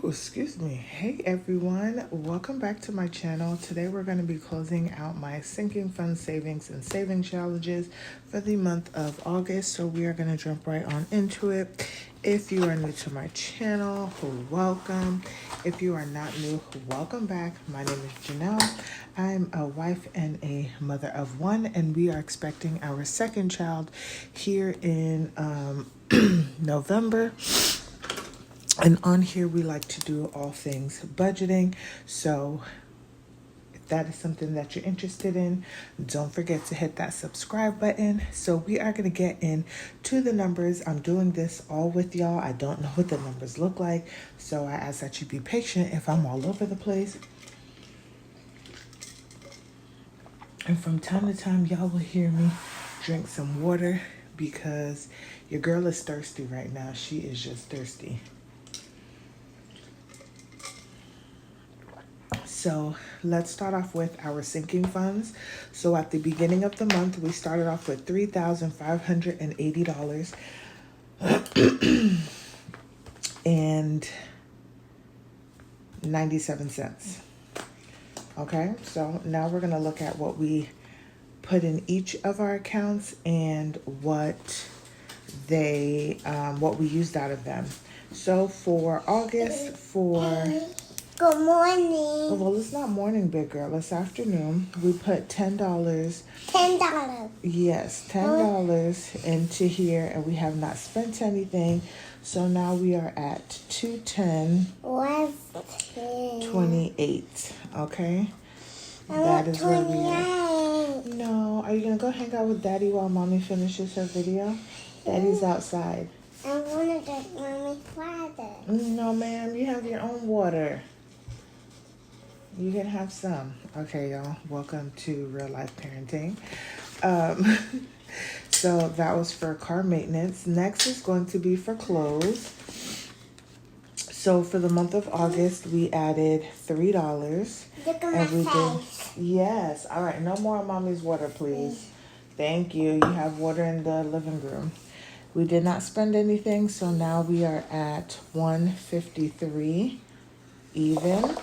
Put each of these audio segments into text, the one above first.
Excuse me. Hey everyone, welcome back to my channel. Today we're going to be closing out my sinking fund savings and saving challenges for the month of August. So we are going to jump right on into it. If you are new to my channel, welcome. If you are not new, welcome back. My name is Janelle. I'm a wife and a mother of one, and we are expecting our second child here in November. And on here, we like to do all things budgeting. So if that is something that you're interested in, don't forget to hit that subscribe button. So we are going to get into the numbers. I'm doing this all with y'all. I don't know what the numbers look like. So I ask that you be patient if I'm all over the place. And from time to time, y'all will hear me drink some water because your girl is thirsty right now. She is just thirsty. So let's start off with our sinking funds. So at the beginning of the month, we started off with $3,580 and 97 cents. Okay, so now we're gonna look at what we put in each of our accounts and what we used out of them. So for August, Good morning. Well, it's not morning, big girl. It's afternoon. We put $10. $10. Yes, $10 into here, and we have not spent anything. So now we are at $210.28. Okay, that is where we are. No, are you gonna go hang out with Daddy while Mommy finishes her video? Daddy's outside. I want to drink Mommy's water. No, ma'am. You have your own water. You can have some. Okay, y'all. Welcome to real life parenting. So that was for car maintenance. Next is going to be for clothes. So for the month of August, we added $3. Look at my face. Yes. All right. No more Mommy's water, please. Thank you. You have water in the living room. We did not spend anything, so now we are at $153 even.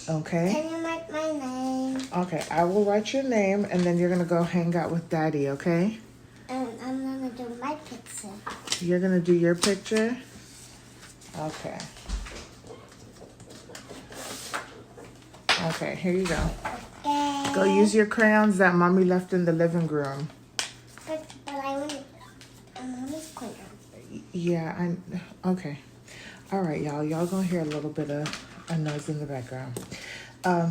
Okay. Can you write my name? Okay, I will write your name, and then you're going to go hang out with Daddy, okay? And I'm going to do my picture. You're going to do your picture? Okay. Okay, here you go. Okay. Go use your crayons that Mommy left in the living room. But I want Mommy's crayon. Yeah, okay. All right, y'all. Y'all going to hear a little bit of a noise in the background.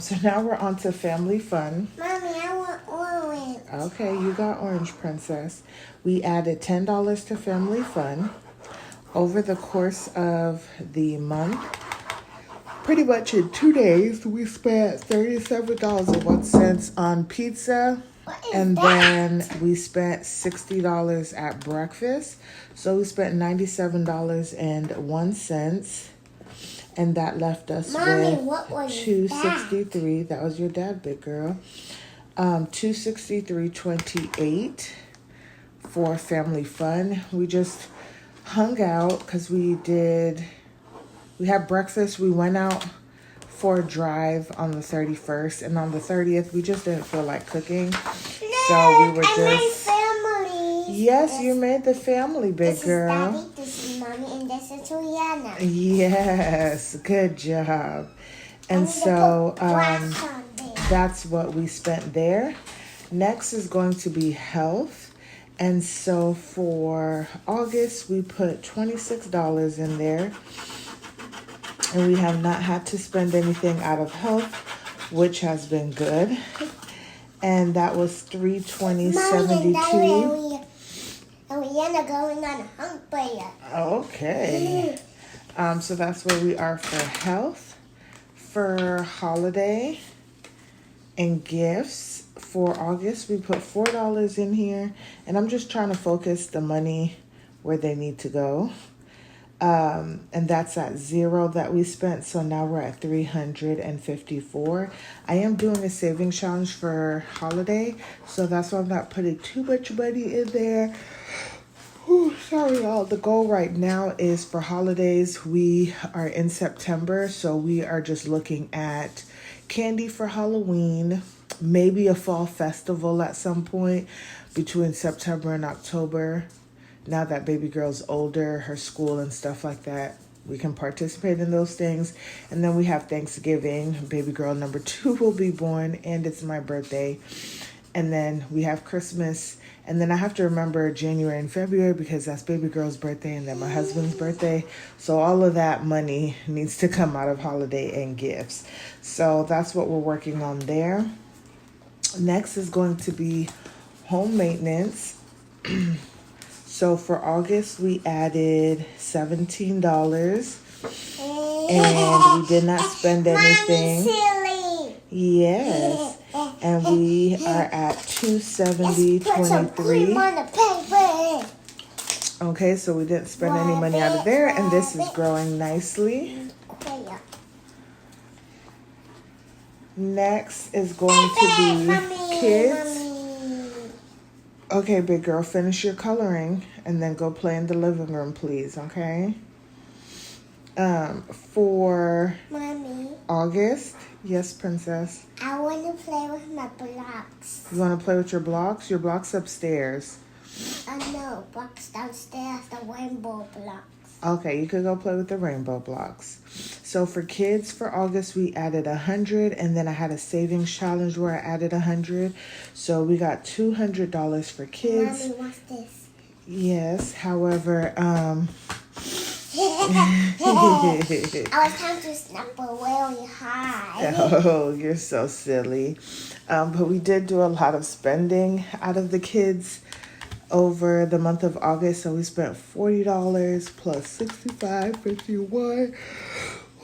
So now we're on to family fun. Mommy, I want orange. Okay, you got orange, princess. We added $10 to family fun. Over the course of the month, pretty much in 2 days, we spent $37.01 on pizza. And then we spent $60 at breakfast. So we spent $97.01. And that left us with $263. That was your dad, big girl. $263.28 for family fun. We just hung out because we had breakfast. We went out for a drive on the 31st, and on the 30th, we just didn't feel like cooking. So we were just. My family. Yes, you made the family, big girl. This is Daddy, this is Mommy, and this is Rihanna. Yes, good job. And so that's what we spent there. Next is going to be health. And so for August, we put $26 in there. And we have not had to spend anything out of health, which has been good. And that was $320.72. And Rihanna going on a hunt prayer. Okay. So that's where we are for health. For holiday and gifts, for August, we put $4 in here. And I'm just trying to focus the money where they need to go. And that's at $0 that we spent. So now we're at $354. I am doing a saving challenge for holiday. So that's why I'm not putting too much money in there. Whew, sorry, y'all. The goal right now is for holidays. We are in September, so we are just looking at candy for Halloween, maybe a fall festival at some point between September and October. Now that baby girl's older, her school and stuff like that, we can participate in those things. And then we have Thanksgiving. Baby girl number 2 will be born, and it's my birthday. And then we have Christmas. And then I have to remember January and February because that's baby girl's birthday and then my husband's birthday. So all of that money needs to come out of holiday and gifts. So that's what we're working on there. Next is going to be home maintenance. So for August, we added $17 and we did not spend anything. Silly. Yes. And we are at $270.23. Okay, so we didn't spend any money out of there, and this is growing nicely. Next is going to be kids. Okay, big girl, finish your coloring and then go play in the living room, please, okay? For Mommy, August, yes, princess. I want to play with my blocks. You want to play with your blocks? Your blocks upstairs. No, blocks downstairs, the rainbow blocks. Okay, you could go play with the rainbow blocks. So for kids, for August, we added 100, and then I had a savings challenge where I added 100. So we got $200 for kids. Mommy, what's this? Yes, however, I was trying to snap really high. oh, you're so silly. But we did do a lot of spending out of the kids over the month of August. So we spent $40 plus $65.51.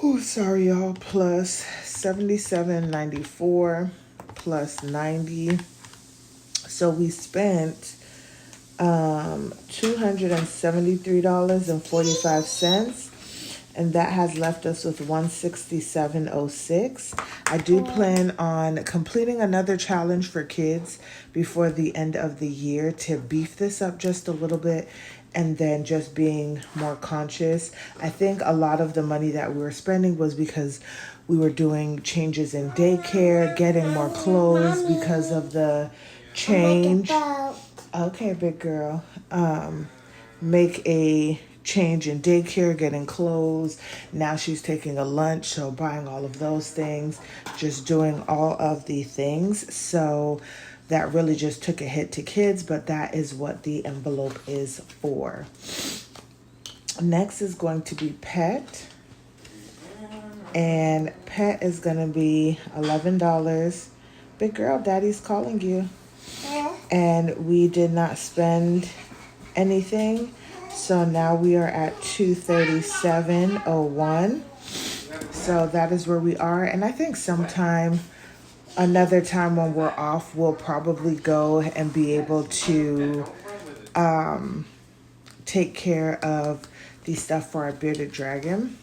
Oh, sorry, y'all. Plus $77.94 plus $90. So we spent $273.45. And that has left us with $167.06. I do plan on completing another challenge for kids before the end of the year to beef this up just a little bit and then just being more conscious. I think a lot of the money that we were spending was because we were doing changes in daycare, getting more clothes because of the change. Okay, big girl. Make a change in daycare, getting clothes. Now she's taking a lunch, so buying all of those things, just doing all of the things. So that really just took a hit to kids, but that is what the envelope is for. Next is going to be pet. And pet is going to be $11. Big girl, daddy's calling you. And we did not spend anything. So now we are at $237.01. So that is where we are. And I think another time when we're off, we'll probably go and be able to take care of the stuff for our bearded dragon.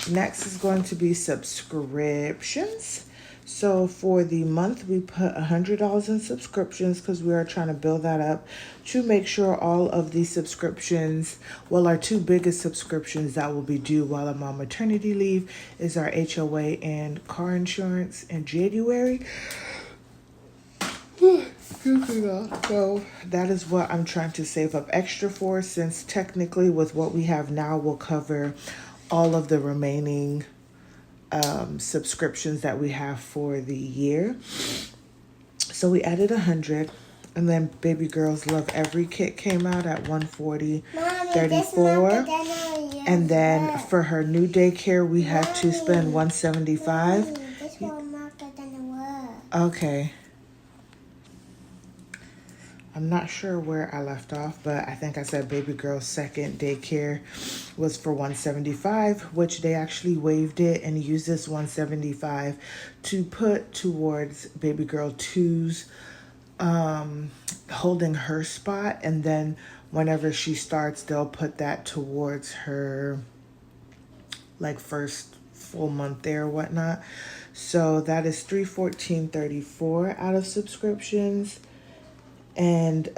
Next is going to be subscriptions. So for the month, we put $100 in subscriptions because we are trying to build that up to make sure all of the subscriptions, well, our two biggest subscriptions that will be due while I'm on maternity leave is our HOA and car insurance in January. Excuse me, y'all. So that is what I'm trying to save up extra for, since technically with what we have now will cover all of the remaining subscriptions that we have for the year. So we added 100, and then Baby Girls Love Every kit came out at $140.34. And then for her new daycare, we had to spend $175. This one marker doesn't work. Okay. I'm not sure where I left off, but I think I said Baby Girl's second daycare was for $175, which they actually waived it and used this $175 to put towards Baby Girl 2's holding her spot. And then whenever she starts, they'll put that towards her like first full month there or whatnot. So that is $314.34 out of subscriptions. And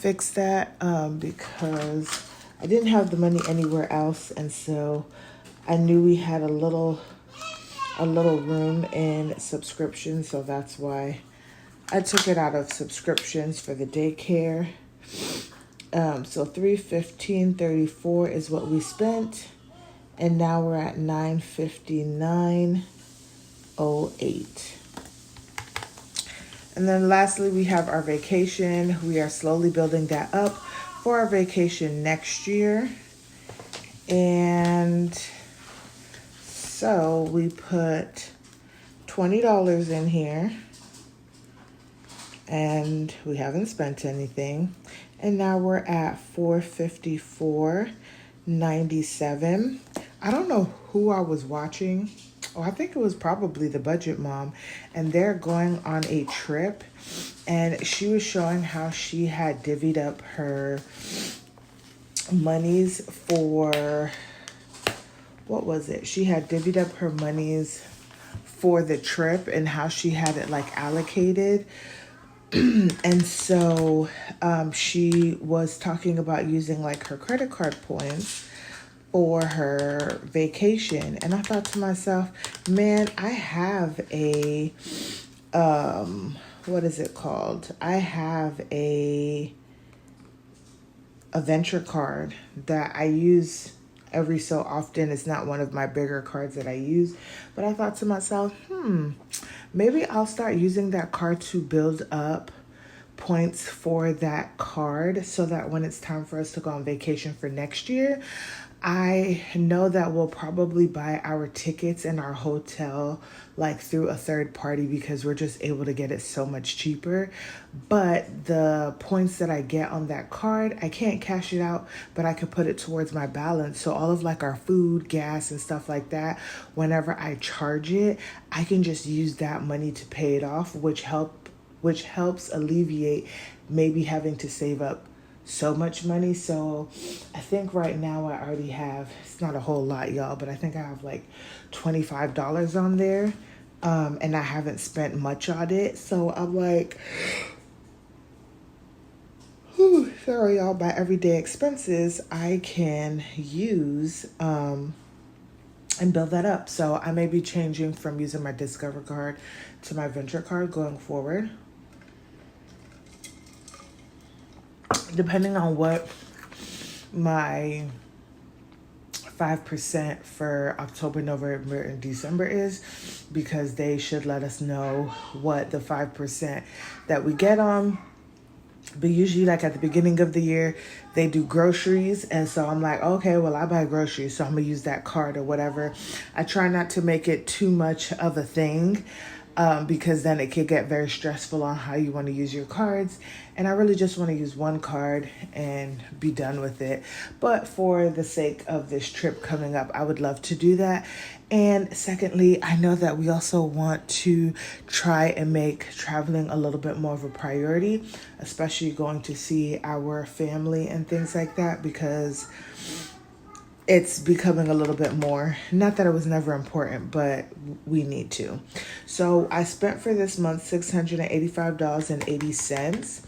fix that because I didn't have the money anywhere else, and so I knew we had a little room in subscription, so that's why I took it out of subscriptions for the daycare. So $315.34 is what we spent, and now we're at $959.08. And then lastly, we have our vacation. We are slowly building that up for our vacation next year. And so we put $20 in here, and we haven't spent anything. And now we're at $454.97. I don't know who I was watching. Oh, I think it was probably the Budget Mom, and they're going on a trip, and she was showing how she had divvied up her monies for, what was it? She had divvied up her monies for the trip and how she had it like allocated. And so she was talking about using like her credit card points for her vacation. And I thought to myself, man, I have a, what is it called? I have a venture card that I use every so often. It's not one of my bigger cards that I use, but I thought to myself, maybe I'll start using that card to build up points for that card so that when it's time for us to go on vacation for next year, I know that we'll probably buy our tickets and our hotel like through a third party because we're just able to get it so much cheaper. But the points that I get on that card, I can't cash it out, but I could put it towards my balance. So all of like our food, gas, and stuff like that, whenever I charge it, I can just use that money to pay it off, which helps alleviate maybe having to save up so much money. So I think right now I already have, it's not a whole lot, y'all, but I think I have like $25 on there, and I haven't spent much on it. So I'm like, sorry y'all, by everyday expenses I can use and build that up. So I may be changing from using my Discover card to my Venture card going forward, depending on what my 5% for October, November, and December is, because they should let us know what the 5% that we get on. But usually like at the beginning of the year, they do groceries. And so I'm like, okay, well, I buy groceries, so I'm gonna use that card or whatever. I try not to make it too much of a thing, because then it could get very stressful on how you want to use your cards. And I really just want to use one card and be done with it. But for the sake of this trip coming up, I would love to do that. And secondly, I know that we also want to try and make traveling a little bit more of a priority, especially going to see our family and things like that, because it's becoming a little bit more, not that it was never important, but we need to. So I spent for this month $685.80.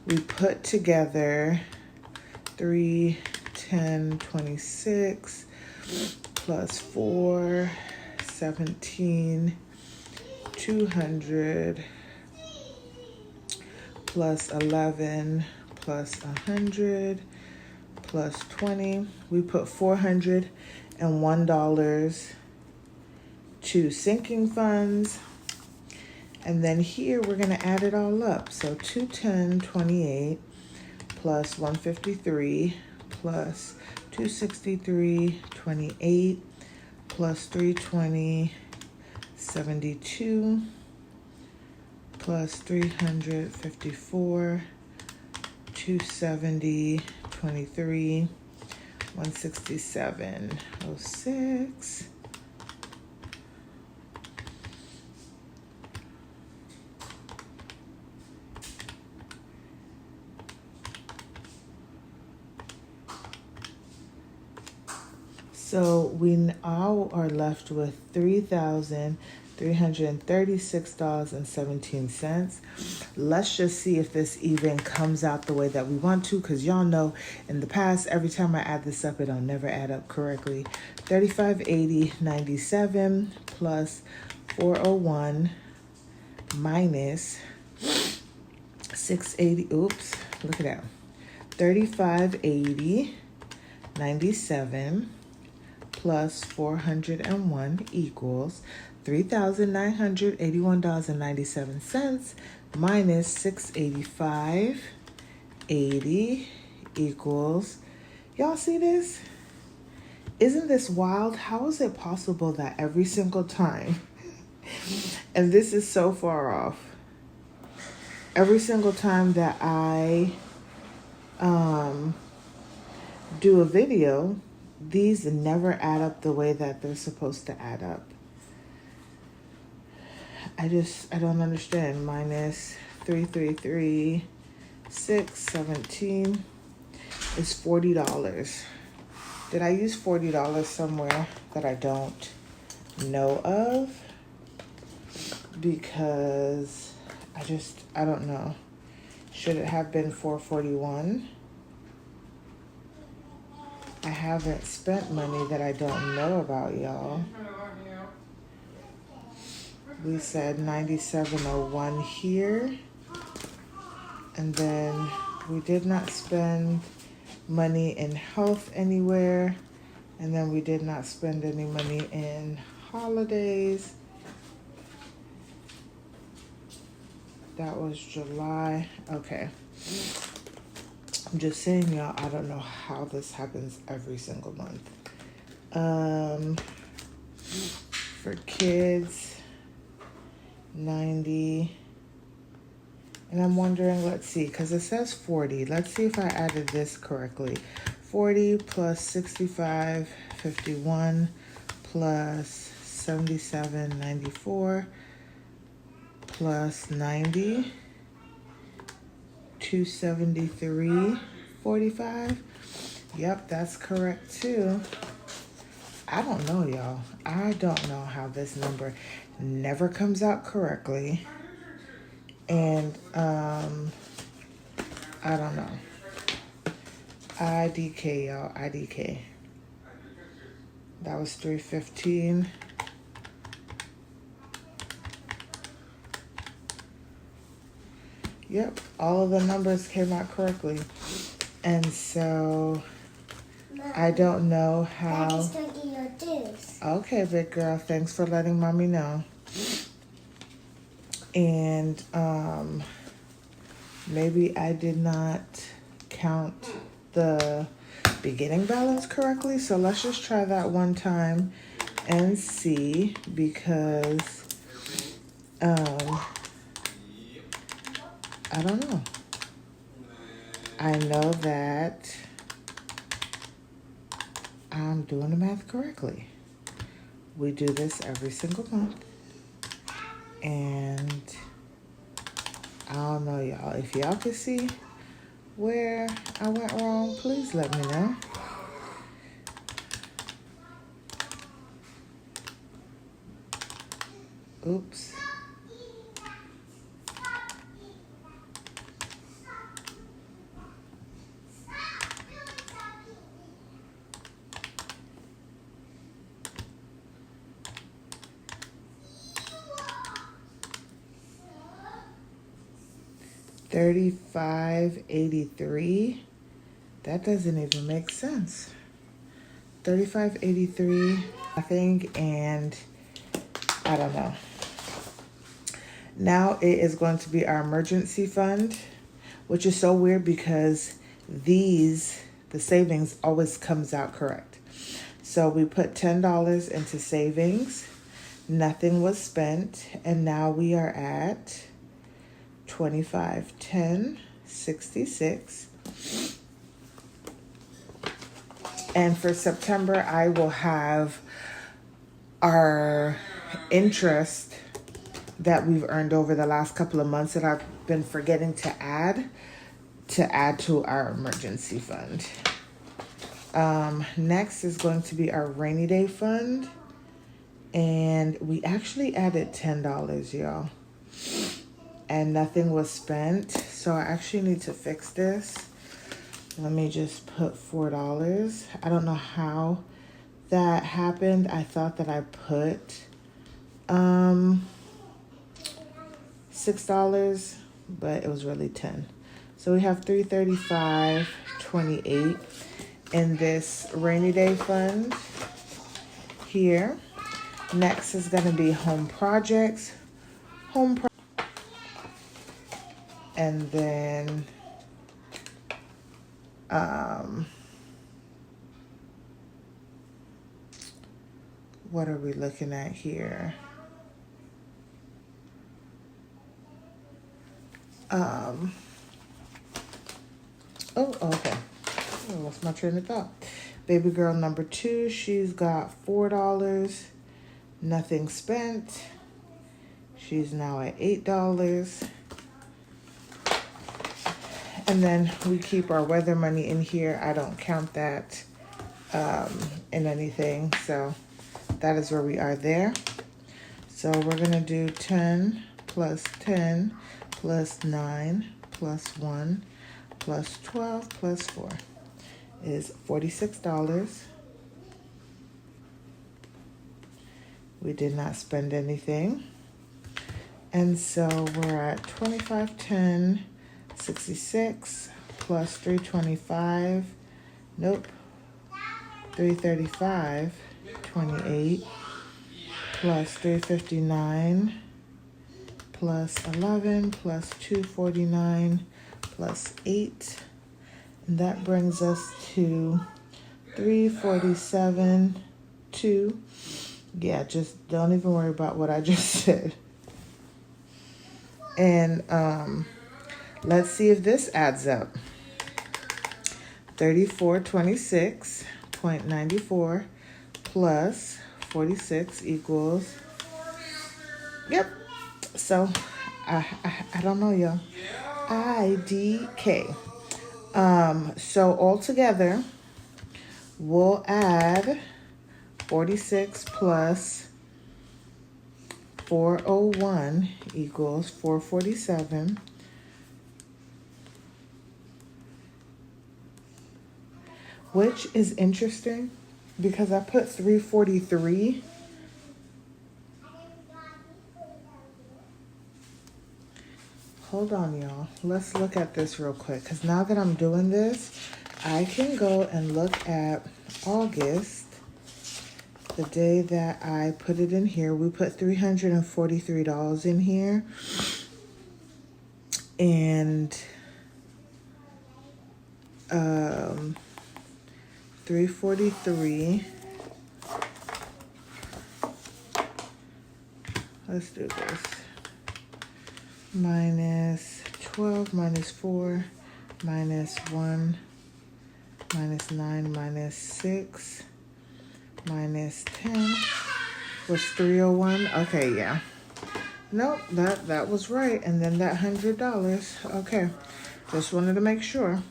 We put together 3, 10, 26 plus 4, 17, 200 plus 11 plus 100 plus 20. We put $401 to sinking funds. And then here we're going to add it all up. So 210.28 plus 153 plus 263.28 plus 320.72 plus 354 270.23 167.06. So we now are left with $3,345.80. $336.17. Let's just see if this even comes out the way that we want to, because y'all know in the past, every time I add this up, it'll never add up correctly. 3580.97 plus 401 minus 680. Oops, look at that. 3580.97 plus 401 equals $3,981.97 minus 685.80 equals, y'all see this? Isn't this wild? How is it possible that every single time, and this is so far off, every single time that I do a video, these never add up the way that they're supposed to add up. I don't understand. Minus 333,617 is $40. Did I use $40 somewhere that I don't know of? Because I don't know. Should it have been 441? I haven't spent money that I don't know about, y'all. We said 9701 here. And then we did not spend money in health anywhere. And then we did not spend any money in holidays. That was July. Okay. I'm just saying, y'all, I don't know how this happens every single month. For kids, 90. And I'm wondering, let's see, because it says 40. Let's see if I added this correctly. 40 plus 65, 51 plus 77, 94 plus 90. 273.45. Yep, that's correct too. I don't know, y'all. I don't know how this number never comes out correctly. And I don't know. IDK, y'all. IDK. That was 315. Yep, all of the numbers came out correctly. And so I don't know how. Daddy's taking your juice. Okay, big girl. Thanks for letting mommy know. And maybe I did not count the beginning balance correctly. So let's just try that one time and see, because I don't know. I know that I'm doing the math correctly. We do this every single month. And I don't know, y'all. If y'all could see where I went wrong, please let me know. Oops. $35.83. That doesn't even make sense. $35.83, I think, and I don't know. Now it is going to be our emergency fund, which is so weird because the savings always comes out correct. So we put $10 into savings. Nothing was spent, and now we are at 25.10.66. And for September, I will have our interest that we've earned over the last couple of months that I've been forgetting to add to our emergency fund. Next is going to be our rainy day fund. And we actually added $10, y'all. And nothing was spent. So I actually need to fix this. Let me just put $4. I don't know how that happened. I thought that I put $6, but it was really 10. So we have $335.28 in this rainy day fund here. Next is going to be home projects, and then what are we looking at here? Oh, okay. Oh, lost my train of thought. Baby girl number 2, she's got $4. Nothing spent. She's now at $8. And then we keep our weather money in here. I don't count that in anything. So that is where we are there. So we're going to do 10 plus 10 plus 9 plus 1 plus 12 plus 4 is $46. We did not spend anything. And so we're at 2510, 66 plus 325. Nope. 335, 28 plus 359 plus 11 plus 249 plus 8. And that brings us to 347, 2. Yeah, just don't even worry about what I just said. And let's see if this adds up. 3426.94 plus 46 equals, yep. So I don't know, y'all. IDK. So altogether, we'll add 46 plus 401 equals 447. Which is interesting because I put 343. Hold on, y'all. Let's look at this real quick because now that I'm doing this, I can go and look at August, the day that I put it in here. We put $343 in here. And 343. Let's do this. Minus 12, minus 4, minus 1, minus 9, minus 6, minus 10 was 301. Okay, yeah. Nope, that was right. And then that $100. Okay, just wanted to make sure.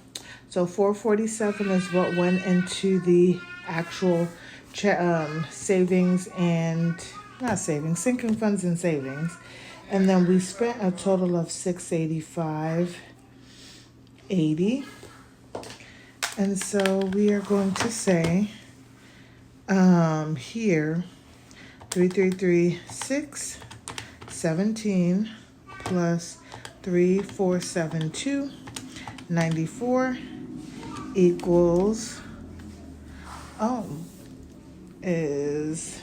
So 447 is what went into the actual savings and not savings, sinking funds and savings. And then we spent a total of $685.80. And so we are going to say here 333,617 plus 3,472.94 equals is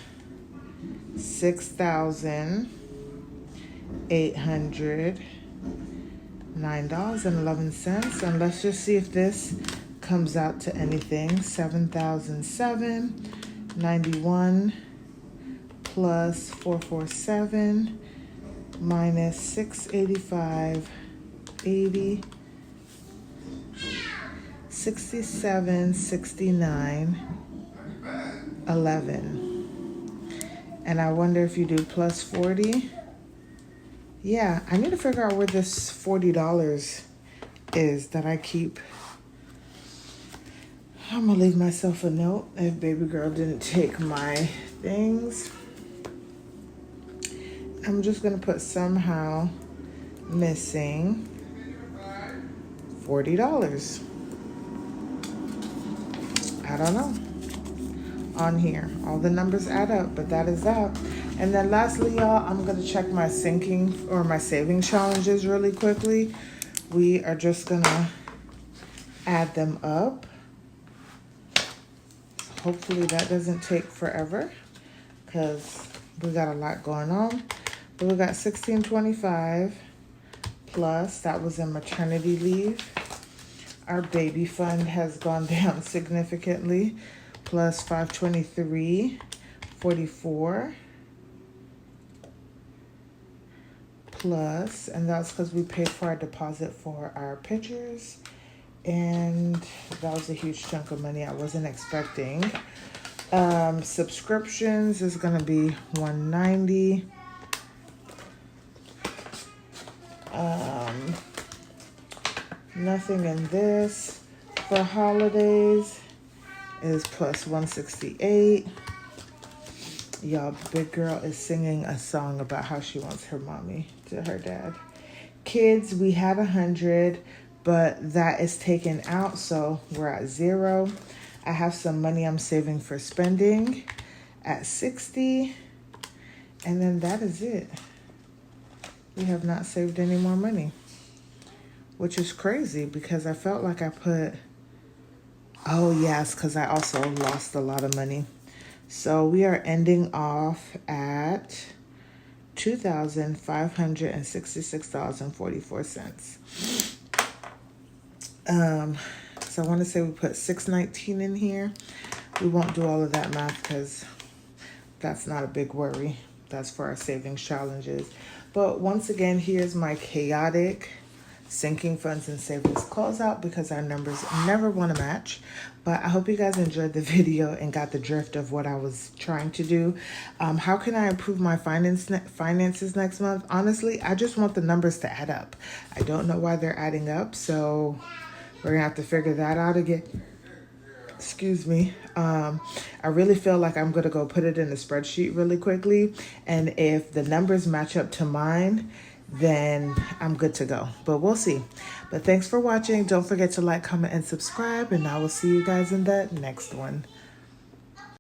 $6,809.11. And let's just see if this comes out to anything. 7,007.91 plus 447 minus 685.80. 67.69.11. And I wonder if you do plus 40. Yeah, I need to figure out where this $40 is that I keep. I'm gonna leave myself a note if baby girl didn't take my things. I'm just going to put somehow missing $40. I don't know. On here, all the numbers add up, but that is that. And then lastly, y'all, I'm going to check my sinking or my saving challenges really quickly. We are just going to add them up. Hopefully that doesn't take forever because we got a lot going on. But we got 1625 plus, that was in maternity leave. Our baby fund has gone down significantly, plus 523.44 plus, and that's because we paid for our deposit for our pictures, and that was a huge chunk of money I wasn't expecting. Subscriptions is gonna be 190. Nothing in this for holidays is plus 168. Y'all, big girl is singing a song about how she wants her mommy to her dad. Kids, we had 100, but that is taken out, so we're at 0. I have some money I'm saving for spending at 60, and then that is it. We have not saved any more money, which is crazy because I felt like I put, oh yes, because I also lost a lot of money. So we are ending off at $2,566.44. So I want to say we put 619 in here. We won't do all of that math because that's not a big worry. That's for our savings challenges. But once again, here's my chaotic sinking funds and savings closeout because our numbers never want to match. But I hope you guys enjoyed the video and got the drift of what I was trying to do. How can I improve my finances next month? Honestly, I just want the numbers to add up. I don't know why they're adding up, so we're gonna have to figure that out again. Excuse me. I really feel like I'm gonna go put it in a spreadsheet really quickly, and if the numbers match up to mine, then I'm good to go. But we'll see. But thanks for watching. Don't forget to like, comment, and subscribe, and I will see you guys in the next one.